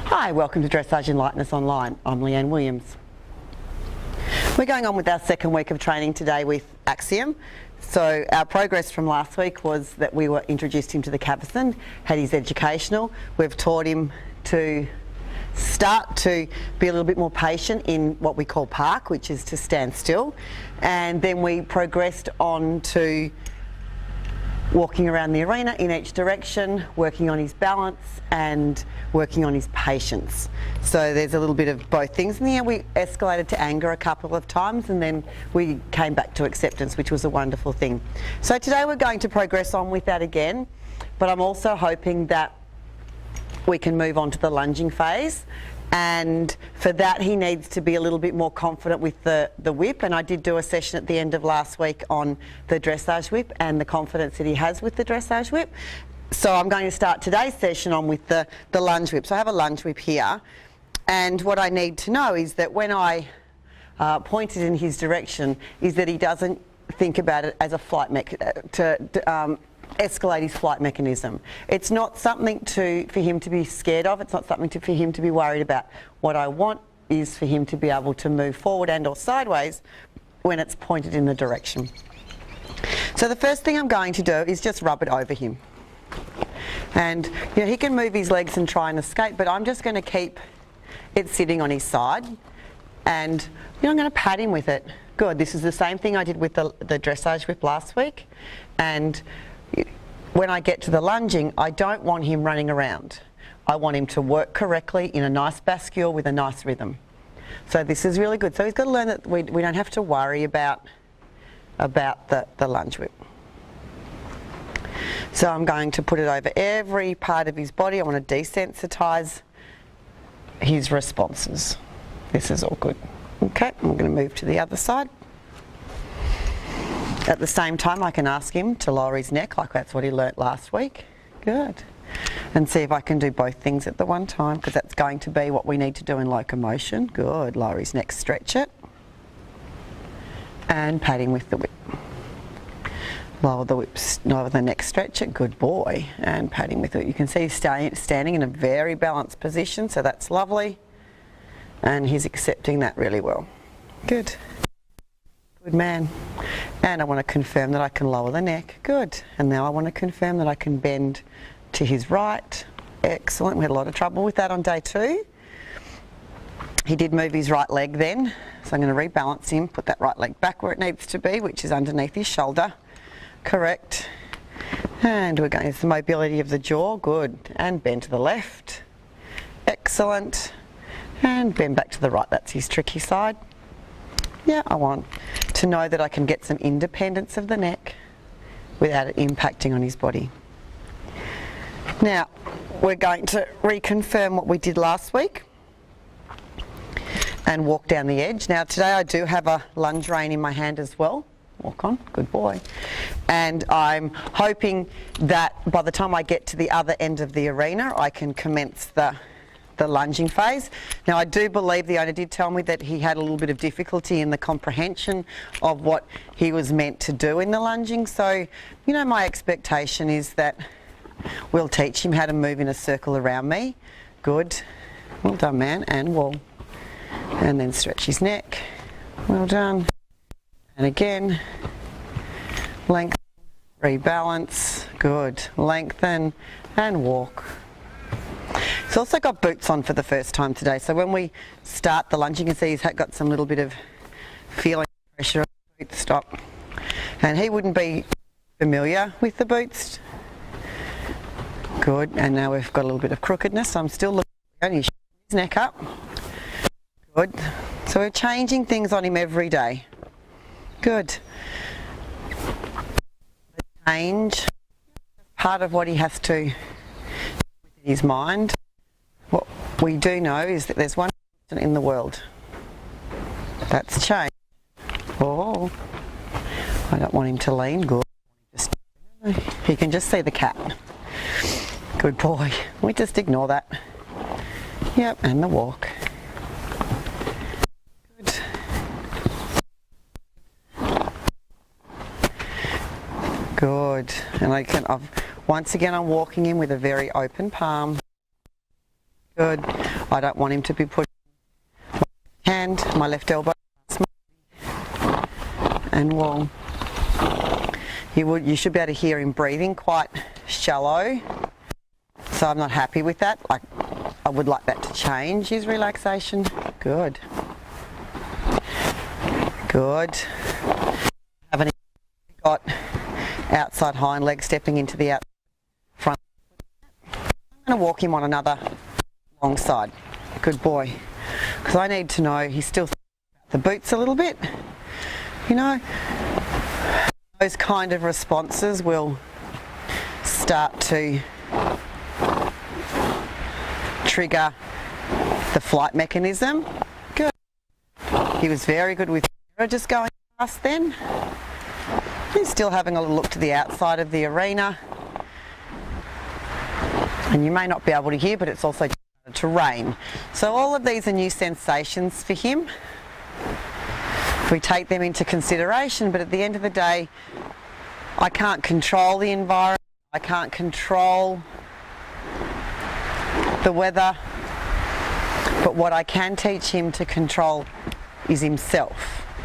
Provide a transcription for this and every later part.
Hi, welcome to Dressage and Lightness Online. I'm Leanne Williams. We're going on with our second week of training today with Axiom. So our progress from last week was that we introduced him to the Cavesson, had his educational. We've taught him to start to be a little bit more patient in what we call park, which is to stand still. And then we progressed on to walking around the arena in each direction, working on his balance and working on his patience. So there's a little bit of both things. And yeah, we escalated to anger a couple of times and then we came back to acceptance, which was a wonderful thing. So today we're going to progress on with that again, but I'm also hoping that we can move on to the lunging phase. And for that he needs to be a little bit more confident with the whip, and I did do a session at the end of last week on the dressage whip and the confidence that he has with the dressage whip. So I'm going to start today's session on with the lunge whip. So I have a lunge whip here, and what I need to know is that when I point it in his direction is that he doesn't think about it as a flight escalate his flight mechanism. It's not something for him to be scared of, it's not something for him to be worried about. What I want is for him to be able to move forward and or sideways when it's pointed in the direction. So the first thing I'm going to do is just rub it over him. And you know, he can move his legs and try and escape, but I'm just going to keep it sitting on his side, and you know, I'm going to pat him with it. Good, this is the same thing I did with the dressage whip last week, and when I get to the lunging, I don't want him running around. I want him to work correctly in a nice bascule with a nice rhythm. So this is really good. So he's got to learn that we don't have to worry about the lunge whip. So I'm going to put it over every part of his body. I want to desensitize his responses. This is all good. Okay, I'm going to move to the other side. At the same time, I can ask him to lower his neck, like that's what he learnt last week. Good. And see if I can do both things at the one time, because that's going to be what we need to do in locomotion. Good. Lower his neck, stretch it. And pat him with the whip. Lower the whip, lower the neck, stretch it. Good boy. And pat him with it. You can see he's standing in a very balanced position, so that's lovely. And he's accepting that really well. Good. Good man. And I want to confirm that I can lower the neck. Good. And now I want to confirm that I can bend to his right. Excellent. We had a lot of trouble with that on day 2. He did move his right leg then, so I'm going to rebalance him, put that right leg back where it needs to be, which is underneath his shoulder. Correct. And we're going to the mobility of the jaw. Good. And bend to the left. Excellent. And bend back to the right. That's his tricky side. Yeah, I want to know that I can get some independence of the neck without it impacting on his body. Now, we're going to reconfirm what we did last week and walk down the edge. Now, today I do have a lunge rein in my hand as well. Walk on, good boy. And I'm hoping that by the time I get to the other end of the arena, I can commence the lunging phase. Now I do believe the owner did tell me that he had a little bit of difficulty in the comprehension of what he was meant to do in the lunging. So, you know, my expectation is that we'll teach him how to move in a circle around me. Good. Well done, man. And wall. And then stretch his neck. Well done. And again. Lengthen. Rebalance. Good. Lengthen. And walk. He's also got boots on for the first time today, so when we start the lunge, you can see he's got some little bit of feeling pressure on the boot stop. And he wouldn't be familiar with the boots. Good, and now we've got a little bit of crookedness, so I'm still looking at his neck up. Good. So we're changing things on him every day. Good. Change. Part of what he has to in his mind. What we do know is that there's one constant in the world. That's change. Oh, I don't want him to lean. Good. He can just see the cat. Good boy. We just ignore that. Yep, and the walk. Good. Good. And once again I'm walking in with a very open palm. Good. I don't want him to be putting my hand, my left elbow, and well, you should be able to hear him breathing quite shallow. So I'm not happy with that. I would like that to change, his relaxation. Good. Good. Haven't got outside hind leg stepping into the front. I'm going to walk him on another long side. Good boy. Because I need to know he's still the boots a little bit. You know, those kind of responses will start to trigger the flight mechanism. Good. He was very good with just going past then. He's still having a look to the outside of the arena. And you may not be able to hear, but it's also to rain. So all of these are new sensations for him. We take them into consideration, but at the end of the day, I can't control the environment. I can't control the weather, but what I can teach him to control is himself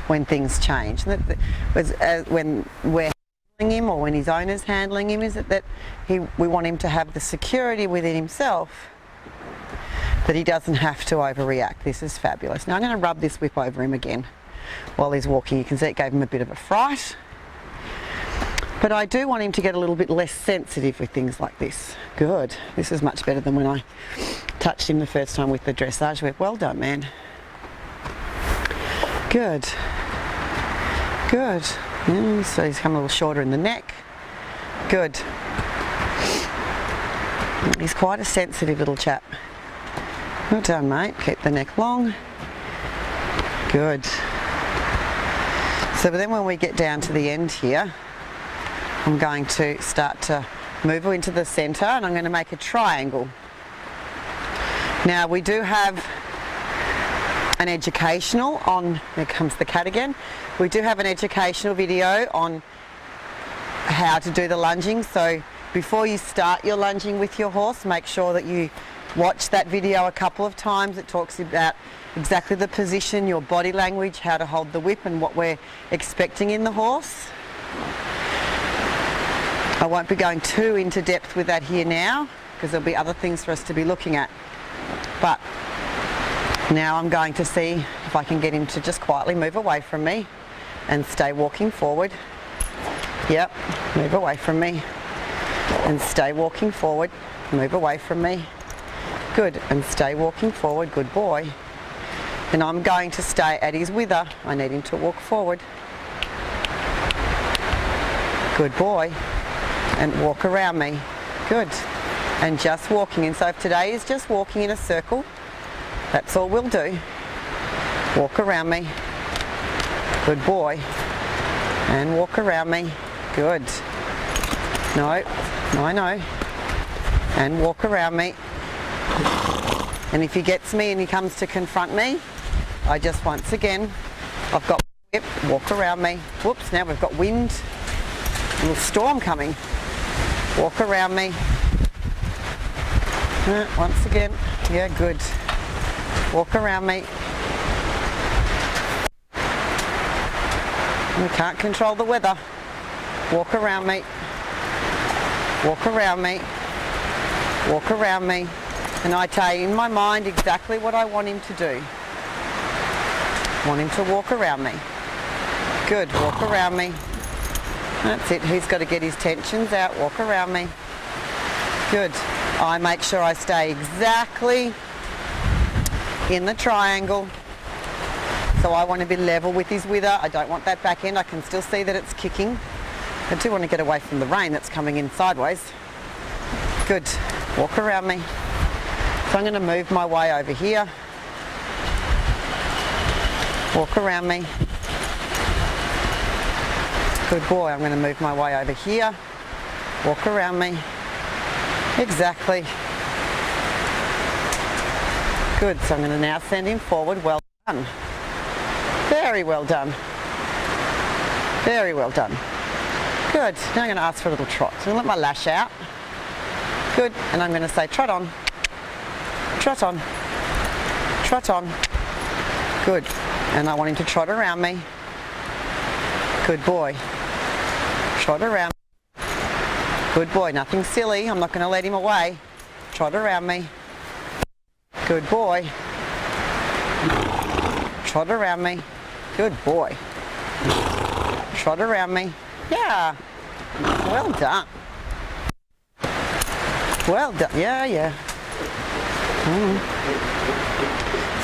when things change. When we're handling him or when his owner's handling him, is that we want him to have the security within himself that he doesn't have to overreact. This is fabulous. Now I'm going to rub this whip over him again while he's walking. You can see it gave him a bit of a fright. But I do want him to get a little bit less sensitive with things like this. Good. This is much better than when I touched him the first time with the dressage whip. Well done, man. Good. Good. So he's come a little shorter in the neck. Good. He's quite a sensitive little chap. Well done, mate. Keep the neck long. Good. So then when we get down to the end here, I'm going to start to move into the centre and I'm going to make a triangle. Now we do have an educational on, there comes the cat again, we do have an educational video on how to do the lunging. So before you start your lunging with your horse, make sure that you watch that video a couple of times. It talks about exactly the position, your body language, how to hold the whip and what we're expecting in the horse. I won't be going too into depth with that here now because there'll be other things for us to be looking at. But now I'm going to see if I can get him to just quietly move away from me and stay walking forward. Yep, move away from me and stay walking forward. Move away from me. Good, and stay walking forward. Good boy. And I'm going to stay at his wither. I need him to walk forward. Good boy. And walk around me. Good. And just walking. And so if today is just walking in a circle, that's all we'll do. Walk around me. Good boy. And walk around me. Good. No. And walk around me. And if he gets me and he comes to confront me, I just once again, I've got whip, walk around me. Whoops, now we've got wind. A little storm coming. Walk around me. Once again. Yeah, good. Walk around me. We can't control the weather. Walk around me. Walk around me. Walk around me. And I tell you in my mind exactly what I want him to do. I want him to walk around me. Good. Walk around me. That's it. He's got to get his tensions out. Walk around me. Good. I make sure I stay exactly in the triangle. So I want to be level with his wither. I don't want that back end. I can still see that it's kicking. I do want to get away from the rain that's coming in sideways. Good. Walk around me. So I'm going to move my way over here. Walk around me. Good boy. I'm going to move my way over here. Walk around me. Exactly. Good. So I'm going to now send him forward. Well done. Very well done. Very well done. Good. Now I'm going to ask for a little trot. So I'm going to let my lash out. Good. And I'm going to say trot on. Trot on. Trot on. Good. And I want him to trot around me. Good boy. Trot around. Good boy. Nothing silly. I'm not going to let him away. Trot around me. Good boy. Trot around me. Good boy. Trot around me. Yeah. Well done. Well done. Yeah.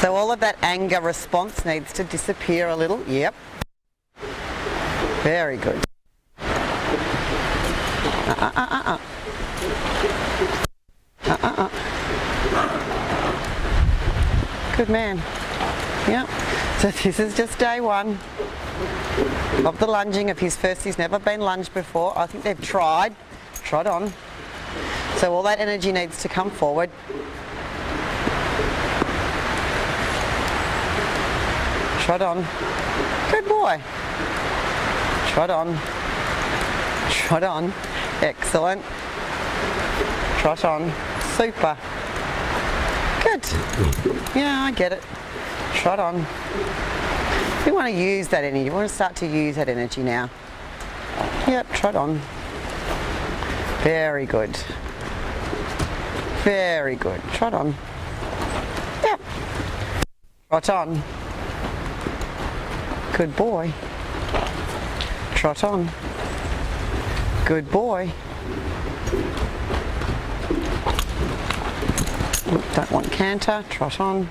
So all of that anger response needs to disappear a little. Yep. Very good. Good man. Yep. So this is just day one of the lunging of his first. He's never been lunged before. I think they've tried. Trot on. So all that energy needs to come forward. Trot on. Good boy. Trot on. Trot on. Excellent. Trot on. Super. Good. Yeah, I get it. Trot on. We want to use that energy. We want to start to use that energy now. Yep, trot on. Very good. Very good. Trot on. Yep. Trot on. Good boy. Trot on. Good boy. Don't want canter. Trot on.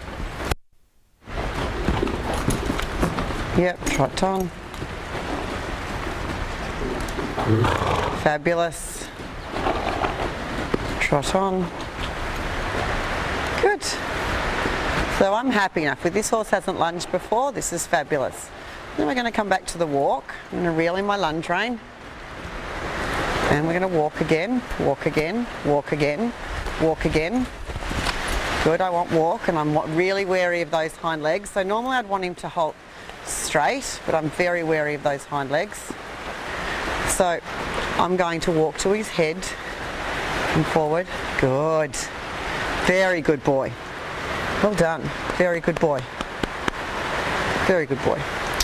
Yep, trot on. Fabulous. Trot on. Good. So I'm happy enough with this horse. Hasn't lunged before. This is fabulous. Then we're going to come back to the walk. I'm going to reel in my lunge rein. And we're going to walk again, walk again, walk again, walk again. Good, I want walk, and I'm really wary of those hind legs. So normally I'd want him to halt straight, but I'm very wary of those hind legs. So I'm going to walk to his head and forward. Good. Very good boy. Well done. Very good boy. Very good boy.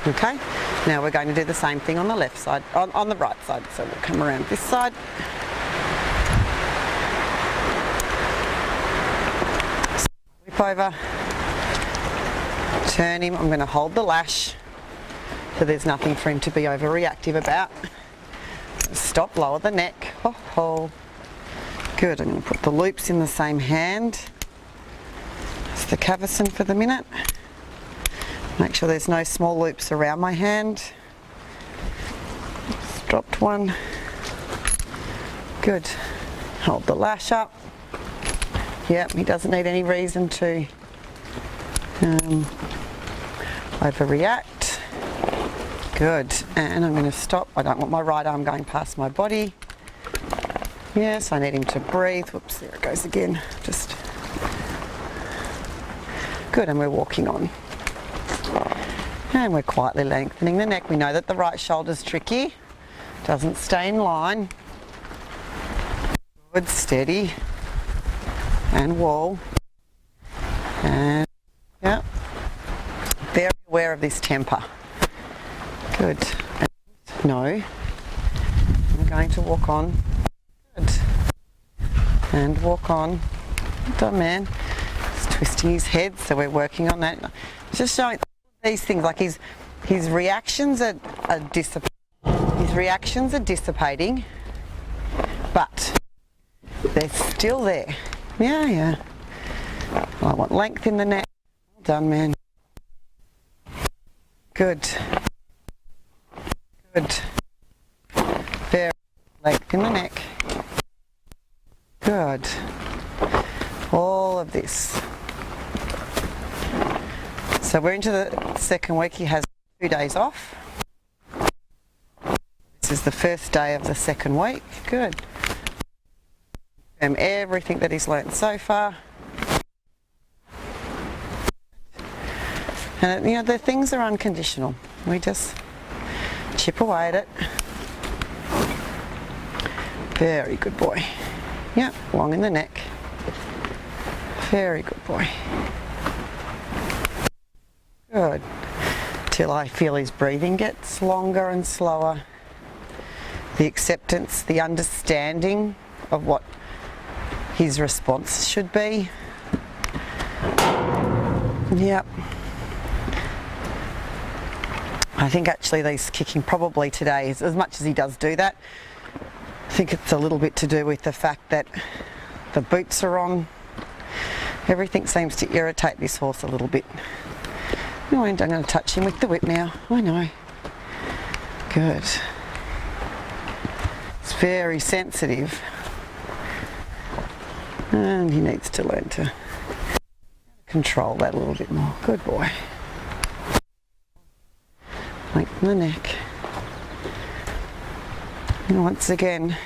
Okay, now we're going to do the same thing on the left side, on the right side. So we'll come around this side. Flip over. Turn him. I'm going to hold the lash so there's nothing for him to be overreactive about. Stop, lower the neck. Ho, ho. Good, I'm going to put the loops in the same hand. That's the cavesson for the minute. Make sure there's no small loops around my hand. Just dropped one. Good. Hold the lash up. Yep, he doesn't need any reason to overreact. Good. And I'm going to stop. I don't want my right arm going past my body. Yes, I need him to breathe. Whoops, there it goes again. Just good, and we're walking on. And we're quietly lengthening the neck. We know that the right shoulder's tricky. Doesn't stay in line. Good, steady. And wall. And, yep. Very aware of this temper. Good. And no. I'm going to walk on. Good. And walk on. Well done, man. Just twisting his head, so we're working on that. Just showing these things, like his reactions are dissipating. His reactions are dissipating, but they're still there. Yeah. I want length in the neck. Well done, man. Good. Good. Very length in the neck. Good. All of this. So we're into the second week. He has 2 days off. This is the first day of the second week. Good. Everything that he's learnt so far. And you know, the things are unconditional. We just chip away at it. Very good boy. Yep, long in the neck. Very good boy. Good. Till I feel his breathing gets longer and slower. The acceptance, the understanding of what his response should be. Yep. I think actually these kicking probably today, as much as he does do that, I think it's a little bit to do with the fact that the boots are on. Everything seems to irritate this horse a little bit. No, I'm going to touch him with the whip now. I know. Good. It's very sensitive. And he needs to learn to control that a little bit more. Good boy. Lengthen the neck. And once again,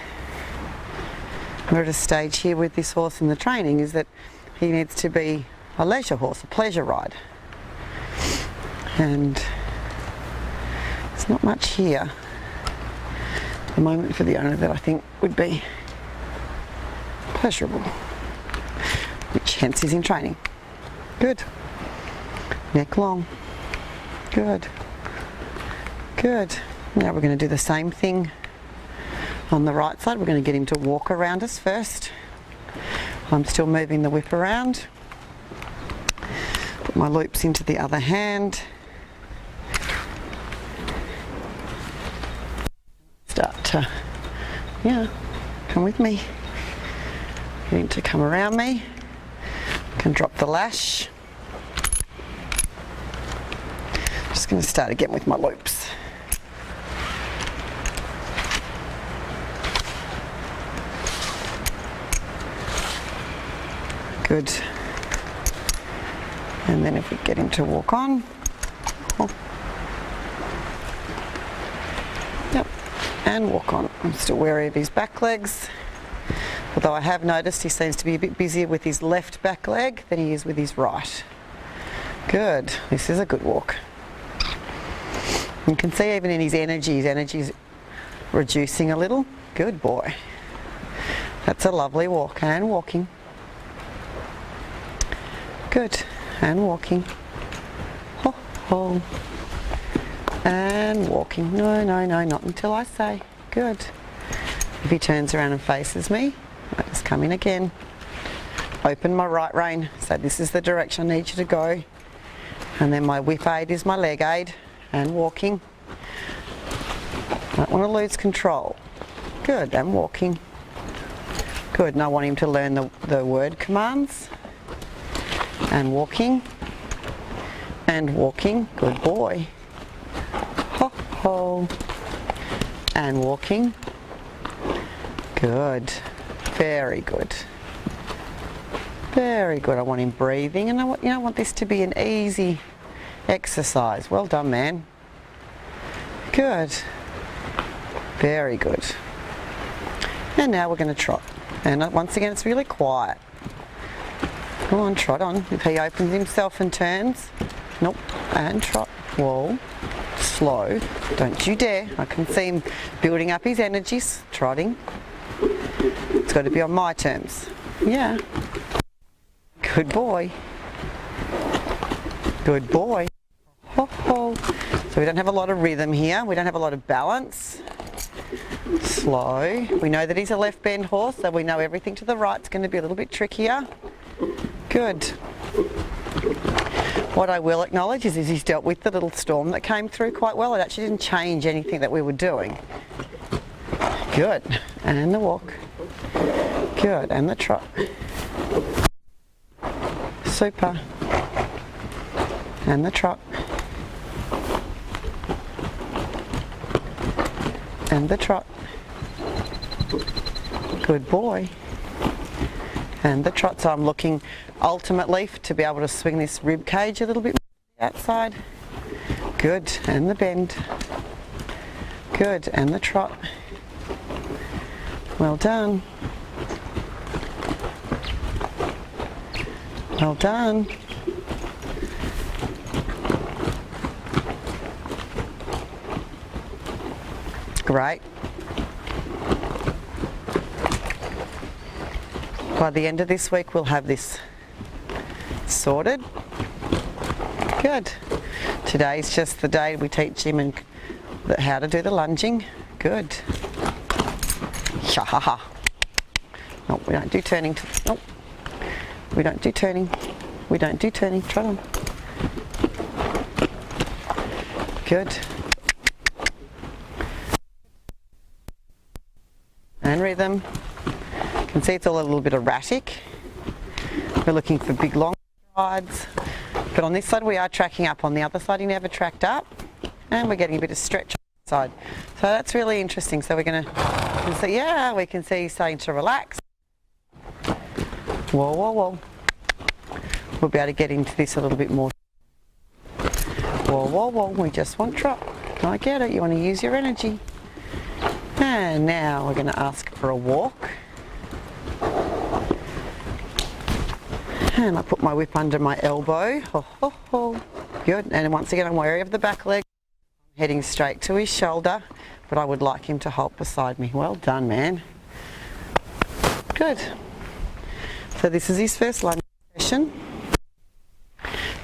we're at a stage here with this horse in the training is that he needs to be a leisure horse, a pleasure ride. And there's not much here at the moment for the owner that I think would be pleasurable, which hence is in training. Good. Neck long. Good. Good. Now we're going to do the same thing on the right side. We're going to get him to walk around us first. I'm still moving the whip around. Put my loops into the other hand. Start to, come with me. Get him to come around me. Can drop the lash. Just going to start again with my loops. Good. And then if we get him to walk on. Oh. Yep. And walk on. I'm still wary of his back legs. Although I have noticed he seems to be a bit busier with his left back leg than he is with his right. Good. This is a good walk. You can see even in his energy's reducing a little. Good boy. That's a lovely walk. And walking. Good. And walking. Ho, ho. And walking. No, no, no, not until I say. Good. If he turns around and faces me, I just come in again. Open my right rein. So this is the direction I need you to go. And then my whip aid is my leg aid. And walking. Don't want to lose control. Good. And walking. Good. And I want him to learn the word commands. And walking. And walking. Good boy. Ho, ho. And walking. Good. Very good. Very good. I want him breathing, and I want this to be an easy exercise. Well done, man. Good. Very good. And now we're going to trot. And once again, it's really quiet. Come on, trot on. If he opens himself and turns. Nope. And trot. Whoa. Slow. Don't you dare. I can see him building up his energies. Trotting. It's got to be on my terms. Yeah. Good boy. Good boy. Ho, ho. So we don't have a lot of rhythm here. We don't have a lot of balance. Slow. We know that he's a left bend horse, so we know everything to the right is going to be a little bit trickier. Good. What I will acknowledge is he's dealt with the little storm that came through quite well. It actually didn't change anything that we were doing. Good. And the walk. Good. And the trot. Super. And the trot. And the trot. Good boy. And the trot. So I'm looking ultimately to be able to swing this rib cage a little bit outside. Good. And the bend. Good. And the trot. Well done. Well done. Great. By the end of this week, we'll have this sorted. Good. Today's just the day we teach him how to do the lunging. Good. Shahaha. No, we don't do turning. Nope. We don't do turning. We don't do turning. Try on. Good. And rhythm. You can see it's all a little bit erratic. We're looking for big long strides. But on this side we are tracking up. On the other side he never tracked up. And we're getting a bit of stretch on the side. So that's really interesting. So we're going to see, yeah, we can see he's starting to relax. Whoa, whoa, whoa. We'll be able to get into this a little bit more. Whoa, whoa, whoa. We just want drop. I get it. You want to use your energy. And now we're going to ask for a walk. And I put my whip under my elbow. Ho, ho, ho. Good. And once again, I'm wary of the back leg. Heading straight to his shoulder, but I would like him to halt beside me. Well done, man. Good. So this is his first lunge session.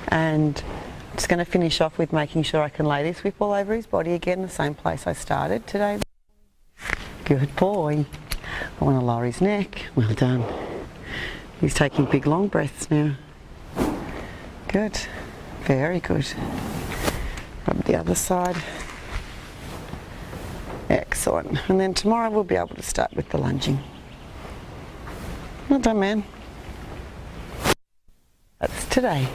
And I'm just going to finish off with making sure I can lay this whip all over his body again, the same place I started today. Good boy. I want to lower his neck. Well done. He's taking big long breaths now. Good. Very good. Rub the other side. Excellent. And then tomorrow we'll be able to start with the lunging. Well done, man. That's today.